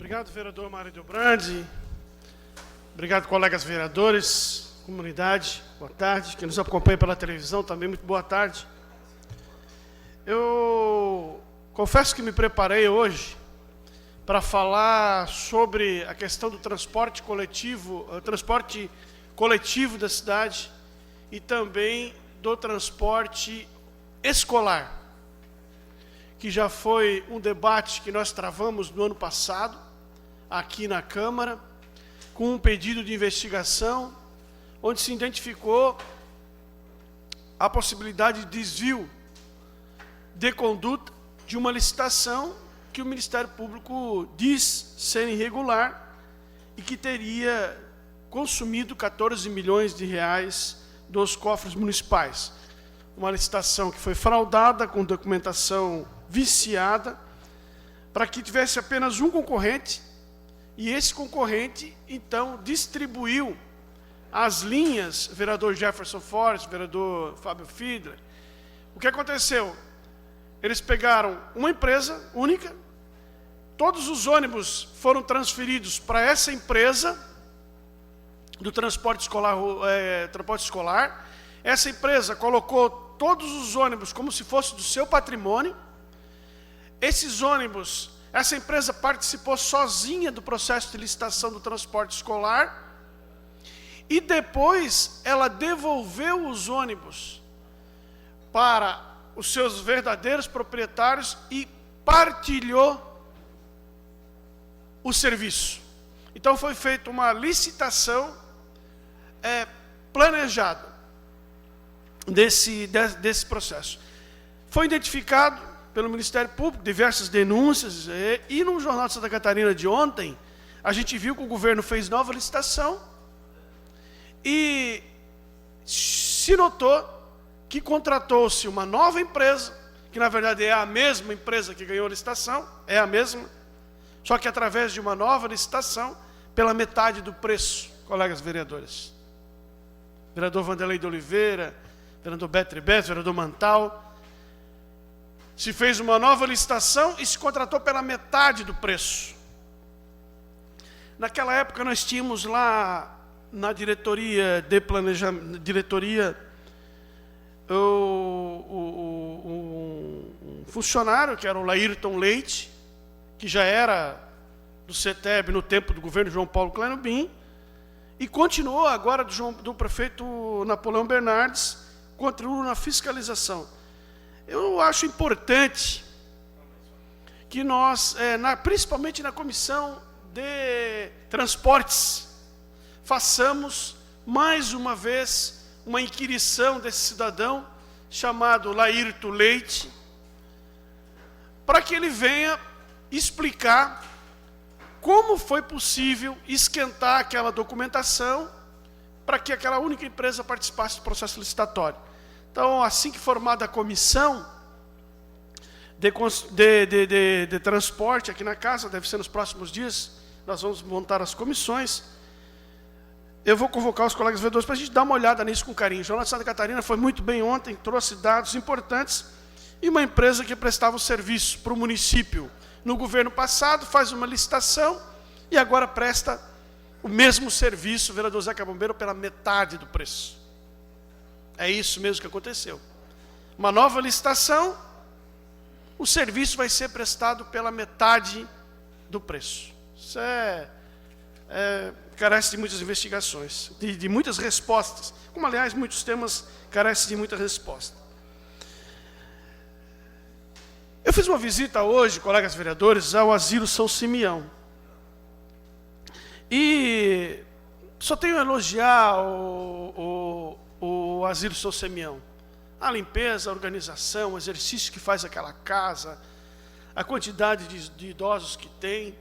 Obrigado, vereador Mário Delbrandi. Obrigado, colegas vereadores, comunidade, boa tarde. Quem nos acompanha pela televisão também, muito boa tarde. Eu confesso que me preparei hoje para falar sobre a questão do transporte coletivo da cidade e também do transporte escolar, que já foi um debate que nós travamos no ano passado, aqui na Câmara, com um pedido de investigação, onde se identificou a possibilidade de desvio de conduta de uma licitação que o Ministério Público diz ser irregular e que teria consumido 14 milhões de reais dos cofres municipais. Uma licitação que foi fraudada, com documentação viciada, para que tivesse apenas um concorrente, e esse concorrente, então, distribuiu as linhas, vereador Jefferson Fortes, vereador Fábio Fiedler. O que aconteceu? Eles pegaram uma empresa única, todos os ônibus foram transferidos para essa empresa do transporte escolar, essa empresa colocou todos os ônibus como se fosse do seu patrimônio. Esses ônibus, essa empresa participou sozinha do processo de licitação do transporte escolar e depois ela devolveu os ônibus para os seus verdadeiros proprietários e partilhou o serviço. Então foi feita uma licitação planejada desse processo. Foi identificado pelo Ministério Público diversas denúncias e no Jornal de Santa Catarina de ontem, a gente viu que o governo fez nova licitação e se notou que contratou-se uma nova empresa, que na verdade é a mesma empresa que ganhou a licitação, é a mesma, só que através de uma nova licitação, pela metade do preço, colegas vereadores. Vereador Vanderlei de Oliveira, vereador Beto Beto, vereador Mantal, se fez uma nova licitação e se contratou pela metade do preço. Naquela época nós tínhamos lá na diretoria de planejamento, um funcionário que era o Laírton Leite, que já era do CETEB no tempo do governo João Paulo Kleinobin, e continuou agora do prefeito Napoleão Bernardes, continua na fiscalização. Eu acho importante que nós, principalmente na comissão de transportes, façamos mais uma vez uma inquirição desse cidadão chamado Laírton Leite, para que ele venha explicar como foi possível esquentar aquela documentação para que aquela única empresa participasse do processo licitatório. Então, assim que formada a comissão de transporte aqui na casa, deve ser nos próximos dias, nós vamos montar as comissões, eu vou convocar os colegas vereadores para a gente dar uma olhada nisso com carinho. O Jornal de Santa Catarina foi muito bem ontem, trouxe dados importantes, e uma empresa que prestava o serviço para o município no governo passado, faz uma licitação e agora presta o mesmo serviço, o vereador Zeca Bombeiro, pela metade do preço. É isso mesmo que aconteceu. Uma nova licitação, o serviço vai ser prestado pela metade do preço. Isso carece de muitas investigações, de muitas respostas, como aliás muitos temas carecem de muita resposta. Eu fiz uma visita hoje, colegas vereadores, ao Asilo São Simeão. E só tenho a elogiar o Asilo São Simeão. A limpeza, a organização, o exercício que faz aquela casa, a quantidade de idosos que tem,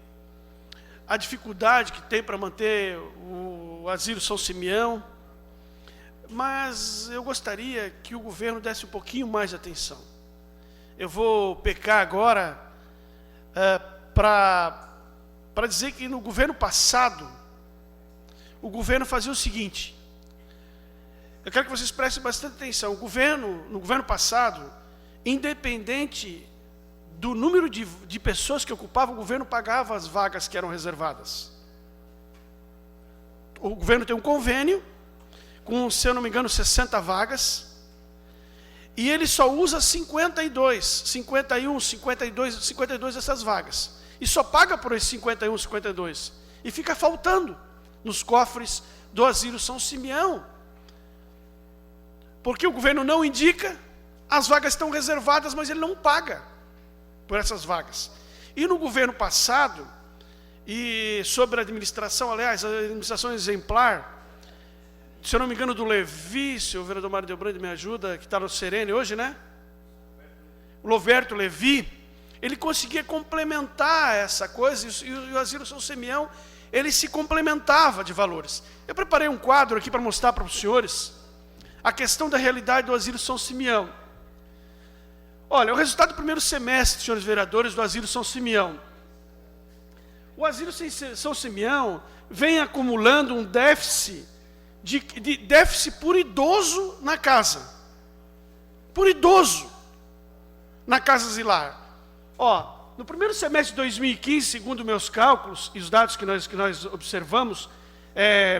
a dificuldade que tem para manter o Asilo São Simeão. Mas eu gostaria que o governo desse um pouquinho mais de atenção. Eu vou pecar agora para dizer que no governo passado, o governo fazia o seguinte. Eu quero que vocês prestem bastante atenção. No governo passado, independente do número de pessoas que ocupavam, o governo pagava as vagas que eram reservadas. O governo tem um convênio com, se eu não me engano, 60 vagas, e ele só usa 52 dessas vagas. E só paga por esses 51, 52. E fica faltando nos cofres do Asilo São Simeão. Porque o governo não indica, as vagas estão reservadas, mas ele não paga por essas vagas. E no governo passado, e sobre a administração, aliás, a administração exemplar, se eu não me engano, do Levi, se o vereador Mário Delbrande me ajuda, que está no Serene hoje, né? O Loverto Levi, ele conseguia complementar essa coisa, e o Asilo São Simeão, ele se complementava de valores. Eu preparei um quadro aqui para mostrar para os senhores a questão da realidade do Asilo São Simeão. Olha, o resultado do primeiro semestre, senhores vereadores, do Asilo São Simeão. O Asilo São Simeão vem acumulando um déficit, de déficit por idoso na casa. Por idoso na casa asilar. Ó, no primeiro semestre de 2015, segundo meus cálculos e os dados que nós observamos,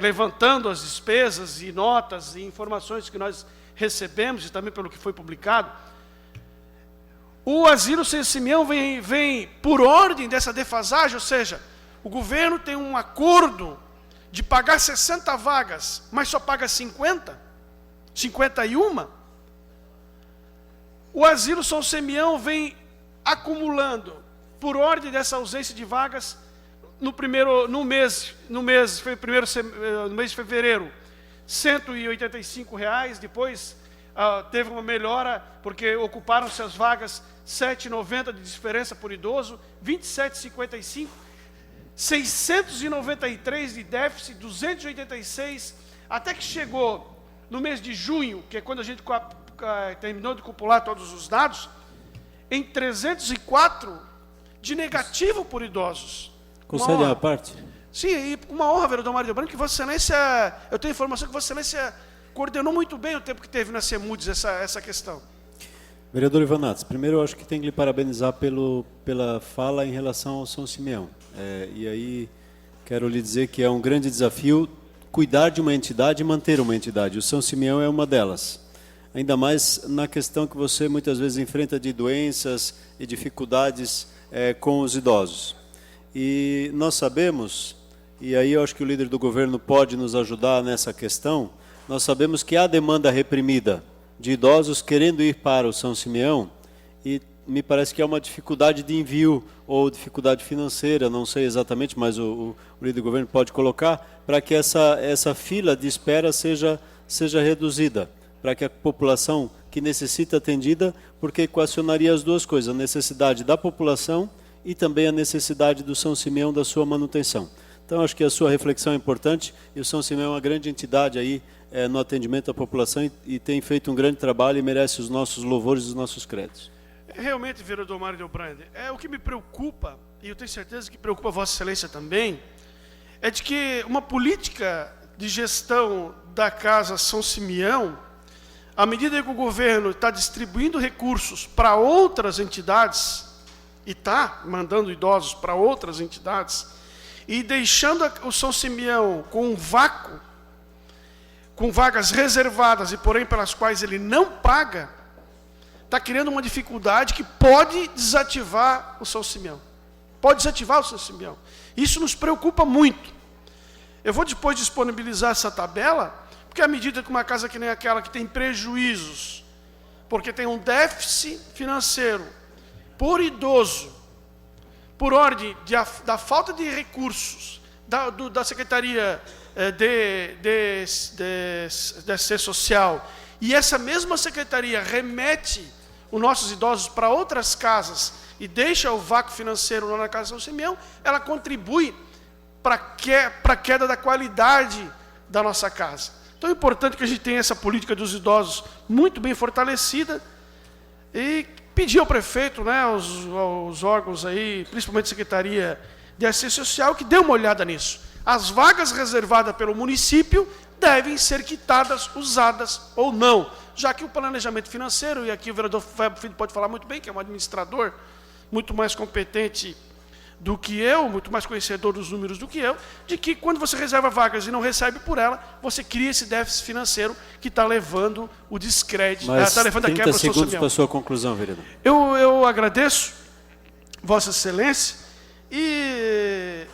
levantando as despesas e notas e informações que nós recebemos, e também pelo que foi publicado, o Asilo São Simeão vem por ordem dessa defasagem, ou seja, o governo tem um acordo de pagar 60 vagas, mas só paga 50, 51. O Asilo São Simeão vem acumulando, por ordem dessa ausência de vagas, no mês de fevereiro, R$ 185, depois teve uma melhora, porque ocuparam-se as vagas, R$ 7,90 de diferença por idoso, R$ 27,55, 693 de déficit, 286, até que chegou no mês de junho, que é quando a gente terminou de compilar todos os dados, em 304 de negativo por idosos. Concede a parte? Sim, e uma honra, vereador Mário Delbrande, que Vossa Excelência, eu tenho informação que Vossa Excelência coordenou muito bem o tempo que teve na CEMUDES essa questão. Vereador Ivanatos, primeiro eu acho que tem que lhe parabenizar pela fala em relação ao São Simeão. E aí quero lhe dizer que é um grande desafio cuidar de uma entidade e manter uma entidade. O São Simeão é uma delas. Ainda mais na questão que você muitas vezes enfrenta de doenças e dificuldades com os idosos. E nós sabemos, e aí eu acho que o líder do governo pode nos ajudar nessa questão, nós sabemos que há demanda reprimida de idosos querendo ir para o São Simeão, e me parece que há uma dificuldade de envio ou dificuldade financeira, não sei exatamente, mas o líder do governo pode colocar, para que essa fila de espera seja reduzida, para que a população que necessita atendida, porque equacionaria as duas coisas, a necessidade da população e também a necessidade do São Simeão da sua manutenção. Então, acho que a sua reflexão é importante, e o São Simeão é uma grande entidade aí no atendimento à população e tem feito um grande trabalho e merece os nossos louvores e os nossos créditos. Realmente, vereador Mário Delbrande, o que me preocupa, e eu tenho certeza que preocupa Vossa Excelência também, é de que uma política de gestão da Casa São Simeão, à medida que o governo está distribuindo recursos para outras entidades, e está mandando idosos para outras entidades, e deixando o São Simeão com um vácuo, com vagas reservadas e porém pelas quais ele não paga, está criando uma dificuldade que pode desativar o São Simeão. Pode desativar o São Simeão. Isso nos preocupa muito. Eu vou depois disponibilizar essa tabela, porque à medida que uma casa que nem aquela que tem prejuízos, porque tem um déficit financeiro por idoso, por ordem da falta de recursos da Secretaria de Assistência Social, e essa mesma secretaria remete os nossos idosos para outras casas e deixa o vácuo financeiro lá na Casa São Simeão, ela contribui para a queda da qualidade da nossa casa. Então é importante que a gente tenha essa política dos idosos muito bem fortalecida e pedir ao prefeito, né, aos órgãos aí, principalmente a Secretaria de Assistência Social, que dê uma olhada nisso. As vagas reservadas pelo município devem ser quitadas, usadas ou não, já que o planejamento financeiro, e aqui o vereador Fábio Filho pode falar muito bem, que é um administrador muito mais competente do que eu, muito mais conhecedor dos números do que eu, de que quando você reserva vagas e não recebe por ela, você cria esse déficit financeiro que está levando o descrédito, está levando a quebra do 30 segundos para a sua conclusão, vereador. Eu agradeço, Vossa Excelência, e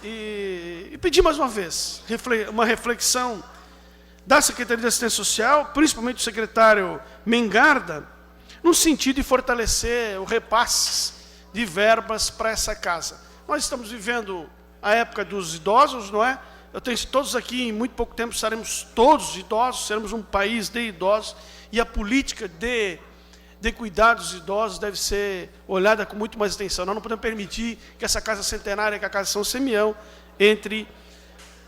pedir mais uma vez uma reflexão da Secretaria de Assistência Social, principalmente do secretário Mengarda, no sentido de fortalecer o repasse de verbas para essa casa. Nós estamos vivendo a época dos idosos, não é? Eu tenho todos aqui, em muito pouco tempo, seremos todos idosos, seremos um país de idosos, e a política de cuidar dos idosos deve ser olhada com muito mais atenção. Nós não podemos permitir que essa casa centenária, que é a Casa São Simeão, entre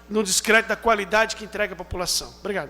no descrédito da qualidade que entrega à população. Obrigado.